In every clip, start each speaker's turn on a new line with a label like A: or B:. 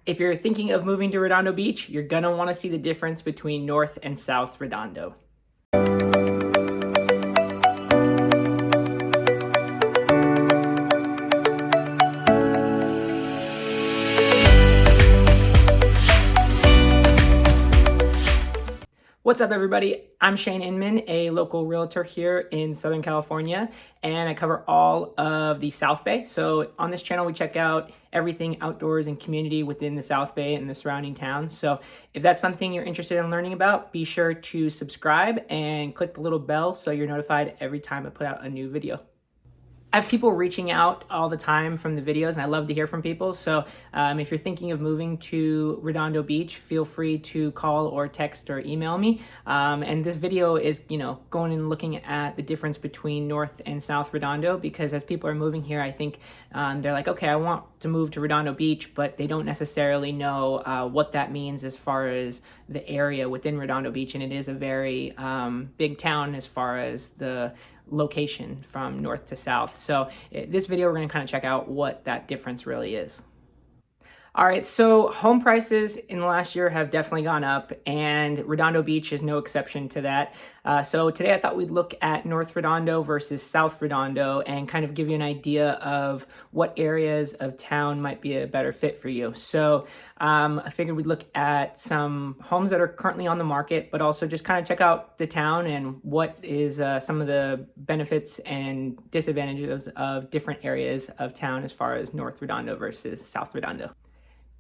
A: If you're thinking of moving to Redondo Beach, you're gonna wanna see the difference between North and South Redondo. What's up, everybody? I'm CheyneInman, a local realtor here in Southern California, and I cover all of the South Bay. So on this channel, we check out everything outdoors and community within the South Bay and the surrounding towns. So if that's something you're interested in learning about, be sure to subscribe and click the little bell so you're notified every time I put out a new video. I have people reaching out all the time from the videos, and I love to hear from people. So if you're thinking of moving to Redondo Beach, feel free to call or text or email me. And this video is, going and looking at the difference between North and South Redondo, because as people are moving here, I think they're like, okay, I want to move to Redondo Beach, but they don't necessarily know what that means as far as the area within Redondo Beach. And it is a very big town as far as the location from north to south. So this video, we're going to kind of check out what that difference really is. All right, so home prices in the last year have definitely gone up, and Redondo Beach is no exception to that. So today I thought we'd look at North Redondo versus South Redondo and kind of give you an idea of what areas of town might be a better fit for you. So I figured we'd look at some homes that are currently on the market, but also just kind of check out the town and what is some of the benefits and disadvantages of different areas of town as far as North Redondo versus South Redondo.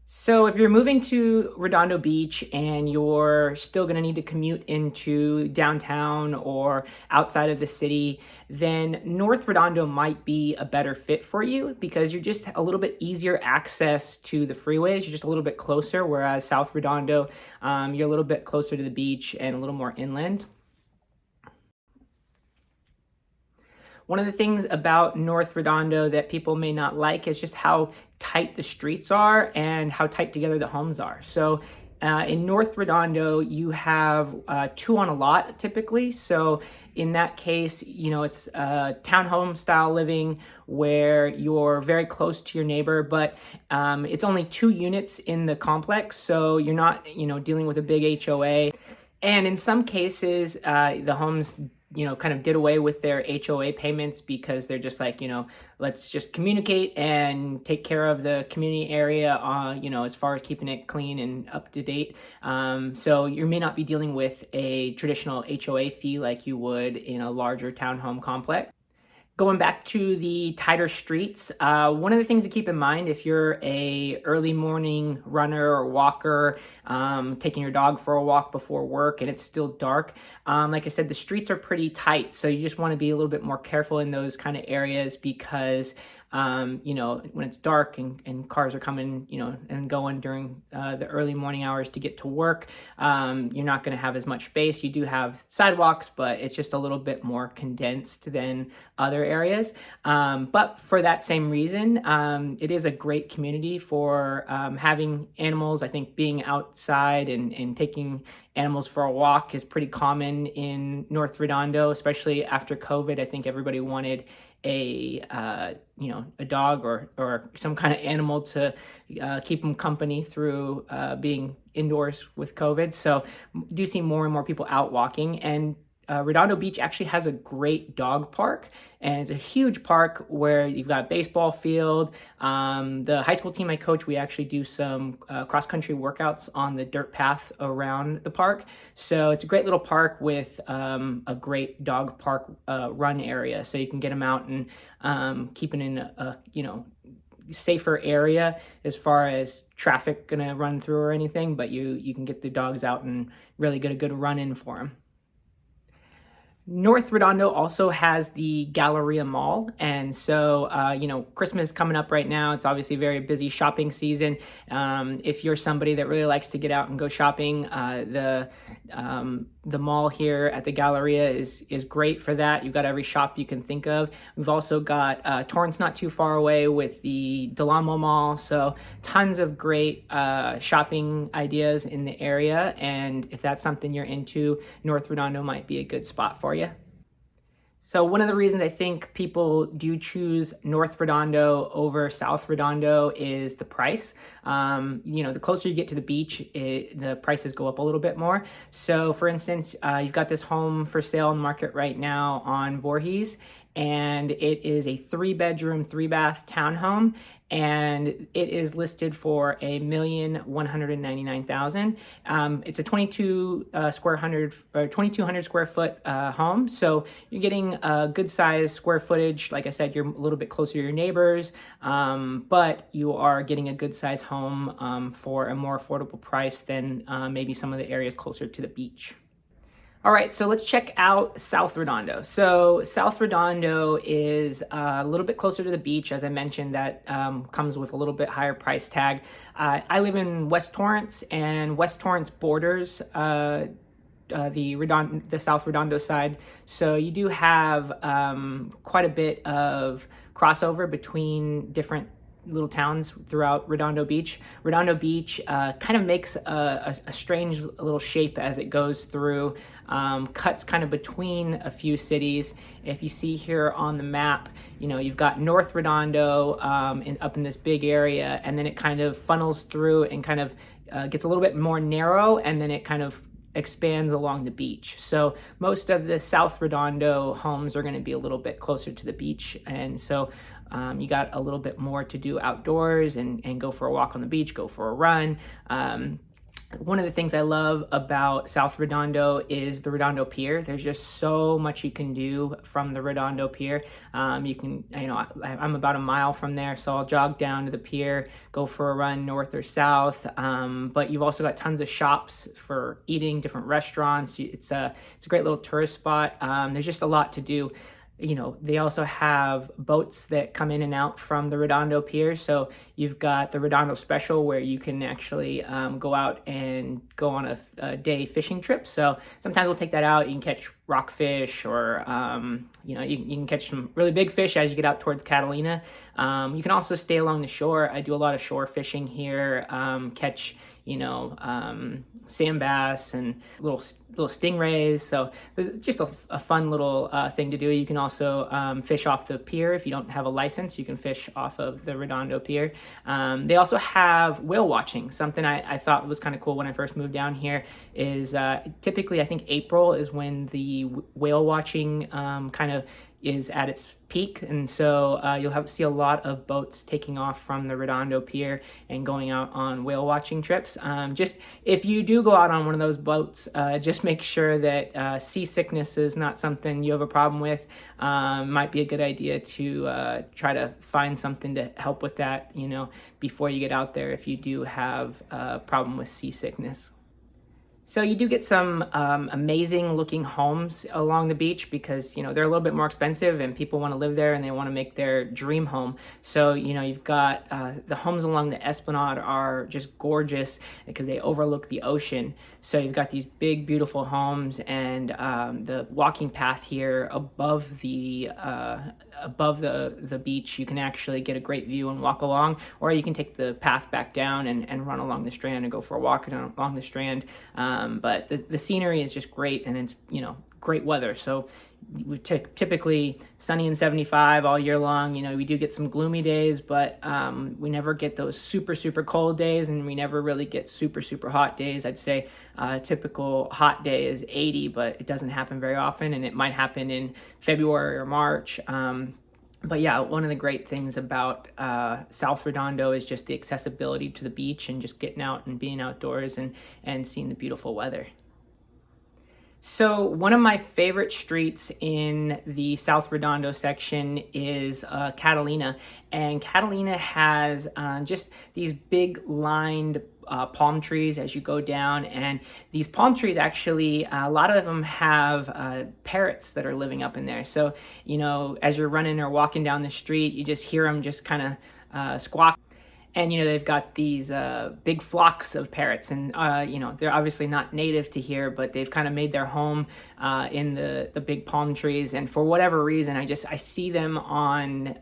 A: So if you're moving to Redondo Beach and you're still going to need to commute into downtown or outside of the city, then North Redondo might be a better fit for you because you're just a little bit easier access to the freeways. You're just a little bit closer, whereas South Redondo, you're a little bit closer to the beach and a little more inland. One of the things about North Redondo that people may not like is just how tight the streets are and how tight together the homes are. So in North Redondo, you have two on a lot typically. So in that case, it's townhome style living where you're very close to your neighbor, but it's only 2 units in the complex. So you're not, dealing with a big HOA. And in some cases, the homes kind of did away with their HOA payments because they're just like, let's just communicate and take care of the community area, as far as keeping it clean and up to date. So you may not be dealing with a traditional HOA fee like you would in a larger townhome complex. Going back to the tighter streets, one of the things to keep in mind if you're a early morning runner or walker, taking your dog for a walk before work and it's still dark, like I said, the streets are pretty tight. So you just want to be a little bit more careful in those kind of areas because when it's dark and cars are coming, and going during the early morning hours to get to work, you're not going to have as much space. You do have sidewalks, but it's just a little bit more condensed than other areas. But for that same reason, it is a great community for having animals. I think being outside and taking animals for a walk is pretty common in North Redondo, especially after COVID. I think everybody wanted a dog or some kind of animal to keep them company through being indoors with COVID. So do see more and more people out walking. And Redondo Beach actually has a great dog park, and it's a huge park where you've got a baseball field. The high school team I coach, we actually do some cross-country workouts on the dirt path around the park. So it's a great little park with a great dog park run area, so you can get them out and keep it in a safer area as far as traffic gonna run through or anything, but you can get the dogs out and really get a good run in for them. North Redondo also has the Galleria Mall, and so Christmas is coming up right now. It's obviously a very busy shopping season. If you're somebody that really likes to get out and go shopping, the mall here at the Galleria is great for that. You've got every shop you can think of. We've also got Torrance not too far away with the Del Amo Mall, so tons of great shopping ideas in the area, and if that's something you're into, North Redondo might be a good spot for you. So one of the reasons I think people do choose North Redondo over South Redondo is the price. The closer you get to the beach, the prices go up a little bit more. So for instance, you've got this home for sale in the market right now on Voorhees, and it is a 3-bedroom, 3-bath townhome, and it is listed for $1,199,000. It's a 2,200 square foot home, so you're getting a good size square footage. Like I said, you're a little bit closer to your neighbors, but you are getting a good size home for a more affordable price than maybe some of the areas closer to the beach. All right, so let's check out South Redondo. So South Redondo is a little bit closer to the beach. As I mentioned, that comes with a little bit higher price tag. I live in West Torrance, and West Torrance borders the South Redondo side. So you do have quite a bit of crossover between different little towns throughout Redondo Beach. Redondo Beach kind of makes a strange little shape as it goes through, cuts kind of between a few cities. If you see here on the map, you've got North Redondo up in this big area, and then it kind of funnels through and kind of gets a little bit more narrow, and then it kind of expands along the beach. So most of the South Redondo homes are going to be a little bit closer to the beach, and so you got a little bit more to do outdoors and go for a walk on the beach, go for a run. One of the things I love about South Redondo is the Redondo Pier. There's just so much you can do from the Redondo Pier. I'm about a mile from there, so I'll jog down to the pier, go for a run north or south. But you've also got tons of shops for eating, different restaurants. It's a great little tourist spot. There's just a lot to do. They also have boats that come in and out from the Redondo Pier. So you've got the Redondo Special, where you can actually go out and go on a day fishing trip. So sometimes we'll take that out. You can catch rockfish, or you can catch some really big fish as you get out towards Catalina. You can also stay along the shore. I do a lot of shore fishing here, catch sand bass and little stingrays. So there's just a fun little thing to do. You can also fish off the pier. If you don't have a license, you can fish off of the Redondo Pier. They also have whale watching. Something I thought was kind of cool when I first moved down here is typically, I think April is when the whale watching kind of is at its peak, and so you'll see a lot of boats taking off from the Redondo Pier and going out on whale watching trips. Just if you do go out on one of those boats, just make sure that seasickness is not something you have a problem with. Might be a good idea to try to find something to help with that, before you get out there, if you do have a problem with seasickness. So you do get some amazing looking homes along the beach, because they're a little bit more expensive and people want to live there and they want to make their dream home. So you've got the homes along the Esplanade are just gorgeous because they overlook the ocean. So you've got these big beautiful homes, and the walking path here above the beach, you can actually get a great view and walk along, or you can take the path back down and run along the Strand and go for a walk along the Strand. But the scenery is just great, and it's great weather. So we typically sunny and 75 all year long. We do get some gloomy days, but we never get those super cold days, and we never really get super hot days. I'd say typical hot day is 80, but it doesn't happen very often, and it might happen in February or March. But yeah, one of the great things about South Redondo is just the accessibility to the beach and just getting out and being outdoors and seeing the beautiful weather. So one of my favorite streets in the South Redondo section is Catalina, and Catalina has just these big lined palm trees as you go down, and these palm trees actually, a lot of them have parrots that are living up in there. So as you're running or walking down the street, you just hear them just kind of squawk. And they've got these big flocks of parrots, and they're obviously not native to here, but they've kind of made their home in the big palm trees. And for whatever reason, I see them on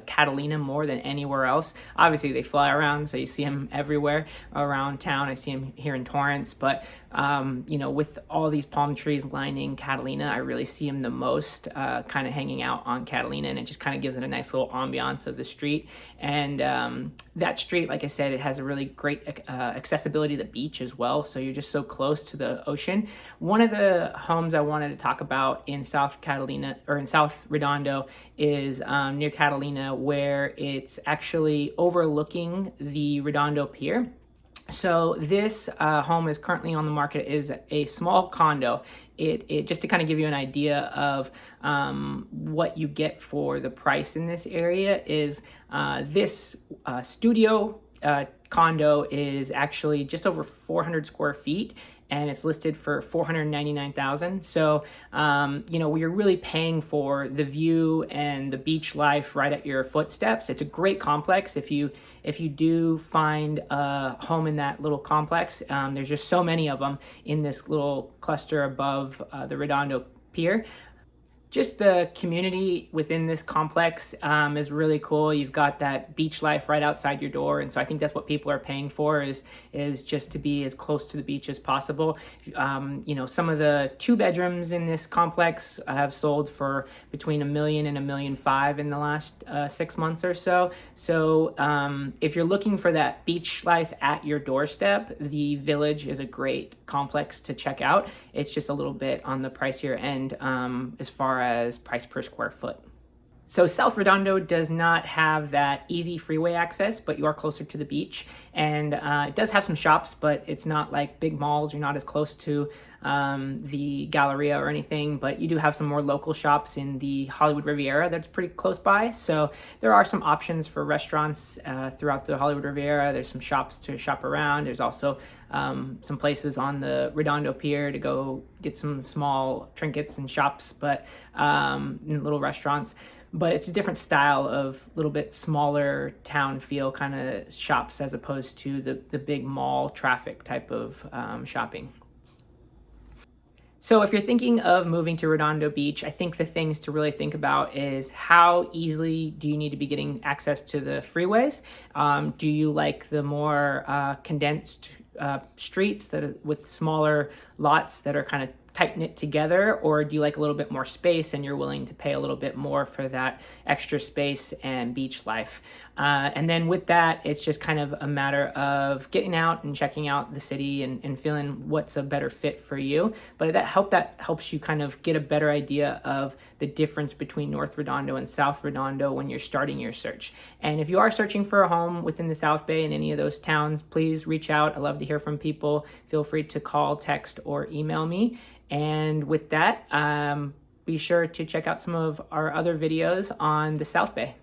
A: Catalina more than anywhere else. Obviously they fly around, so you see them everywhere around town. I see them here in Torrance, but with all these palm trees lining Catalina, I really see them the most, kind of hanging out on Catalina, and it just kind of gives it a nice little ambiance of the street. And that street, like I said, it has a really great accessibility to the beach as well, so you're just so close to the ocean. One of the homes I wanted to talk about in South Catalina, or in South Redondo, is near Catalina, where it's actually overlooking the Redondo Pier. So this home is currently on the market, is a small condo. It just to kind of give you an idea of what you get for the price in this area is this studio condo is actually just over 400 square feet, and it's listed for $499,000. So, you're really paying for the view and the beach life right at your footsteps. It's a great complex. If you do find a home in that little complex, there's just so many of them in this little cluster above the Redondo Pier. Just the community within this complex is really cool. You've got that beach life right outside your door, and so I think that's what people are paying for, is just to be as close to the beach as possible. Some of the 2 bedrooms in this complex have sold for between $1 million and $1.5 million in the last 6 months or so. So if you're looking for that beach life at your doorstep, the Village is a great complex to check out. It's just a little bit on the pricier end as far as price per square foot. So South Redondo does not have that easy freeway access, but you are closer to the beach. And it does have some shops, but it's not like big malls. You're not as close to the Galleria or anything, but you do have some more local shops in the Hollywood Riviera that's pretty close by. So there are some options for restaurants throughout the Hollywood Riviera. There's some shops to shop around. There's also some places on the Redondo Pier to go get some small trinkets and shops, but little restaurants. But it's a different style of little bit smaller town feel kind of shops as opposed to the big mall traffic type of shopping. So if you're thinking of moving to Redondo Beach, I think the things to really think about is how easily do you need to be getting access to the freeways? Do you like the more condensed streets with smaller lots that are kind of tight knit together, or do you like a little bit more space and you're willing to pay a little bit more for that extra space and beach life? And then with that, it's just kind of a matter of getting out and checking out the city and feeling what's a better fit for you. But that helps you kind of get a better idea of the difference between North Redondo and South Redondo when you're starting your search. And if you are searching for a home within the South Bay in any of those towns, please reach out. I love to hear from people. Feel free to call, text, or email me. And with that, be sure to check out some of our other videos on the South Bay.